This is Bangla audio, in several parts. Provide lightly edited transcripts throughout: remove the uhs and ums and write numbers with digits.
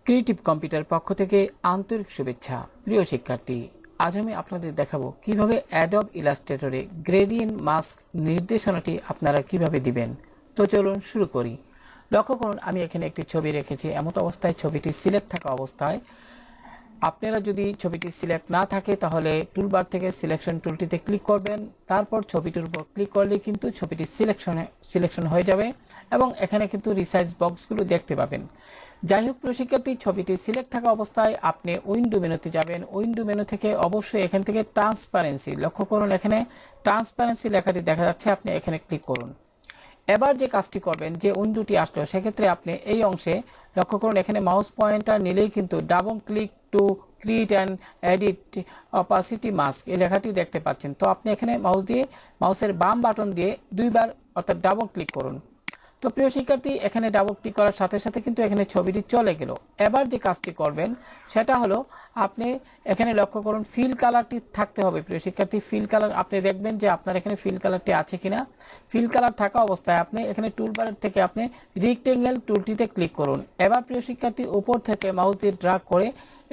ক্রিয়েটিভ কম্পিউটার পক্ষ থেকে আন্তরিক শুভেচ্ছা। প্রিয় শিক্ষার্থী, আজ আমি আপনাদের দেখাবো কিভাবে অ্যাডব ইলাস্ট্রেটরে গ্রেডিয়েন্ট মাস্ক নির্দেশনাটি আপনারা কিভাবে দিবেন। তো চলুন শুরু করি। লক্ষ্য করুন, আমি এখানে একটি ছবি রেখেছি। এমত অবস্থায় ছবিটি সিলেক্ট থাকা অবস্থায় আপনারা যদি ছবিটি সিলেক্ট না থাকে তাহলে টুলবার থেকে সিলেকশন টুলটিতে ক্লিক করবেন। তারপর ছবিটির উপর ক্লিক করলে কিন্তু ছবিটি সিলেকশন হয়ে যাবে এবং এখানে কিন্তু রিসাইজ বক্সগুলো দেখতে পাবেন। যাই হোক প্রিয় শিক্ষার্থী, ছবিটি সিলেক্ট থাকা অবস্থায় আপনি উইন্ডো মেনুতে যাবেন। উইন্ডো মেনু থেকে অবশ্যই এখান থেকে ট্রান্সপারেন্সি, লক্ষ্য করুন এখানে ট্রান্সপারেন্সি লেখাটি দেখা যাচ্ছে, আপনি এখানে ক্লিক করুন। এবার যে কাজটি করবেন, যে উইন্ডোটি আসলো সেক্ষেত্রে আপনি এই অংশে লক্ষ্য করুন, এখানে মাউস পয়েন্টার নিলেই কিন্তু double click to create and edit opacity mask এই লেখাটি দেখতে পাচ্ছেন। তো আপনি এখানে মাউসের বাম বাটন দিয়ে দুইবার অর্থাৎ ডাবল ক্লিক করুন। তো প্রিয় শিক্ষার্থী, এখানে ডাবল ক্লিক করার সাথে সাথে কিন্তু এখানে ছবিটি চলে গেল। এবার যে কাজটি করবেন সেটা হলো, আপনি এখানে লক্ষ্য করুন ফিল কালারটি থাকতে হবে। প্রিয় শিক্ষার্থী, ফিল কালার আপনি দেখবেন যে আপনার এখানে ফিল কালারটি আছে কিনা। ফিল কালার থাকা অবস্থায় আপনি এখানে টুলবারের থেকে আপনি রেক্টেঙ্গেল টুলটিতে ক্লিক করুন। এবার প্রিয় শিক্ষার্থী, উপর থেকে মাউস দিয়ে ড্র্যাগ করে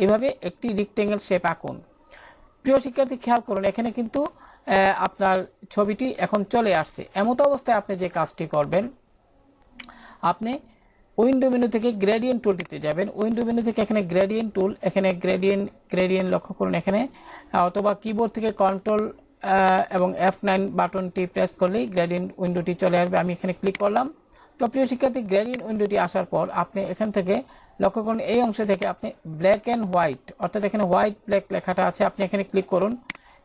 এভাবে একটি রেক্টেঙ্গেল শেপ আঁকুন। প্রিয় শিক্ষার্থী, খেয়াল করুন এখানে কিন্তু আপনার ছবিটি এখন চলে আসছে। এমত অবস্থায় আপনি যে কাজটি করবেন, আপনি উইন্ডো মেনু থেকে গ্রেডিয়েন্ট টুলটিতে যাবেন। উইন্ডো মেনু থেকে এখানে গ্রেডিয়েন্ট টুল, এখানে গ্রেডিয়েন্ট লক্ষ্য করুন এখানে, অথবা কিবোর্ড থেকে কন্ট্রোল এবং F9 বাটনটি প্রেস করলেই গ্রেডিয়েন্ট উইন্ডোটি চলে আসবে। আমি এখানে ক্লিক করলাম। তো প্রিয় শিক্ষার্থী, গ্রেডিয়েন্ট উইন্ডোটি আসার পর আপনি এখান থেকে লক্ষ্য করুন এই অংশ থেকে আপনি ব্ল্যাক অ্যান্ড হোয়াইট, অর্থাৎ এখানে হোয়াইট ব্ল্যাক লেখাটা আছে, আপনি এখানে ক্লিক করুন।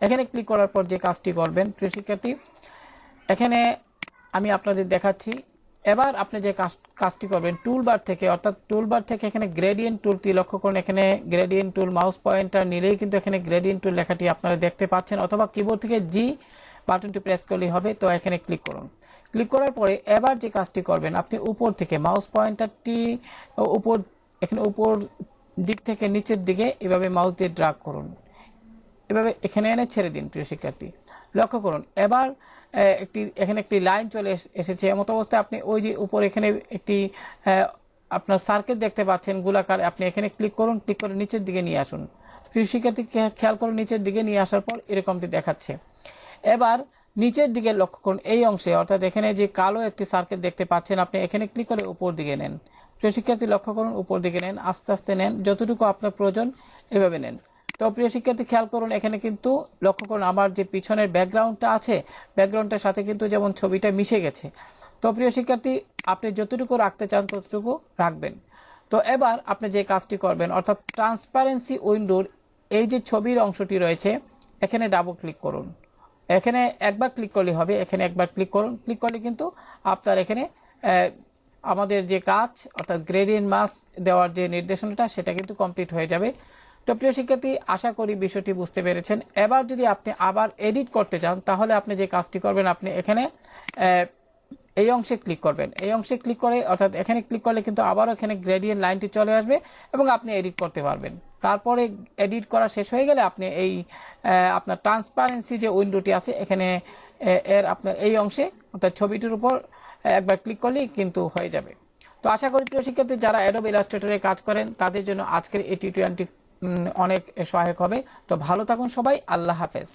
এখানে ক্লিক করার পর যে কাজটি করবেন প্রিয় শিক্ষার্থী, এখানে আমি আপনাদের দেখাচ্ছি। এবার আপনি যে কাজটি করবেন টুলবার থেকে, অর্থাৎ টুলবার থেকে এখানে গ্রেডিয়েন্ট টুলটি লক্ষ্য করুন, এখানে গ্রেডিয়েন্ট টুল মাউস পয়েন্টার নিলেই কিন্তু এখানে গ্রেডিয়েন্ট টুল লেখাটি আপনারা দেখতে পাচ্ছেন, অথবা কিবোর্ড থেকে জি বাটনটি প্রেস করলেই হবে। তো এখানে ক্লিক করুন। ক্লিক করার পরে এবার যে কাজটি করবেন, আপনি উপর থেকে মাউস পয়েন্টারটি এখানে উপর দিক থেকে নিচের দিকে এভাবে মাউস দিয়ে ড্র্যাগ করুন, এভাবে এখানে এনে ছেড়ে দিন। প্রিয় শিক্ষার্থী, লক্ষ্য করুন এবার এখানে একটি লাইন চলে এসেছে। এমত অবস্থায় আপনি ওই যে উপর এখানে একটি আপনার সার্কেল দেখতে পাচ্ছেন গোলাকার, আপনি এখানে ক্লিক করুন। ক্লিক করে নিচের দিকে নিয়ে আসুন। প্রিয় শিক্ষার্থী, খেয়াল করুন নিচের দিকে নিয়ে আসার পর এরকমটি দেখাচ্ছে। এবার নিচের দিকে লক্ষ্য করুন এই অংশে, অর্থাৎ এখানে যে কালো একটি সার্কেল দেখতে পাচ্ছেন, আপনি এখানে ক্লিক করে উপর দিকে নেন। প্রিয় শিক্ষার্থী, লক্ষ্য করুন উপর দিকে নেন, আস্তে আস্তে নেন, যতটুকু আপনার প্রয়োজন এভাবে নেন। তো প্রিয় শিক্ষার্থী, খেয়াল করুন এখানে কিন্তু লক্ষ্য করুন আমার যে পিছনের ব্যাকগ্রাউন্ডটা আছে, ব্যাকগ্রাউন্ডের সাথে কিন্তু যেমন ছবিটা মিশে গেছে। তো প্রিয় শিক্ষার্থী, আপনি যতটুকু রাখতে চান ততটুকু রাখবেন। তো এবার আপনি যে কাজটি করবেন, অর্থাৎ ট্রান্সপারেন্সি উইন্ডোর এই যে ছবির অংশটি রয়েছে, এখানে ডাবল ক্লিক করুন। এখানে একবার ক্লিক করলে হবে, এখানে একবার ক্লিক করুন। ক্লিক করলে কিন্তু আপনার এখানে আমাদের যে কাজ, অর্থাৎ গ্রেডিয়েন্ট মাস্ক দেওয়ার যে নির্দেশনাটা, সেটা কিন্তু কমপ্লিট হয়ে যাবে। তো প্রিয় শিক্ষার্থী, আশা করি বিষয়টি বুঝতে পেরেছেন। এবার যদি আপনি আবার এডিট করতে চান তাহলে আপনি যে কাজটি করবেন, আপনি এখানে এই অংশে ক্লিক করবেন। এই অংশে ক্লিক করে, অর্থাৎ এখানে ক্লিক করলে কিন্তু আবারও এখানে গ্রেডিয়েন্ট লাইনটি চলে আসবে এবং আপনি এডিট করতে পারবেন। তারপরে এডিট করা শেষ হয়ে গেলে আপনি এই আপনার ট্রান্সপারেন্সি যে উইন্ডোটি আছে, এখানে আপনার এই অংশে অর্থাৎ ছবিটির উপর একবার ক্লিক করলেই কিন্তু হয়ে যাবে। তো আশা করি প্রিয় শিক্ষার্থী, যারা অ্যাডব ইলাস্ট্রেটরে কাজ করেন তাদের জন্য আজকের এই টিউটোরিয়ালটি অনেক সহায়ক হবে। তো ভালো থাকুন সবাই, আল্লাহ হাফেজ।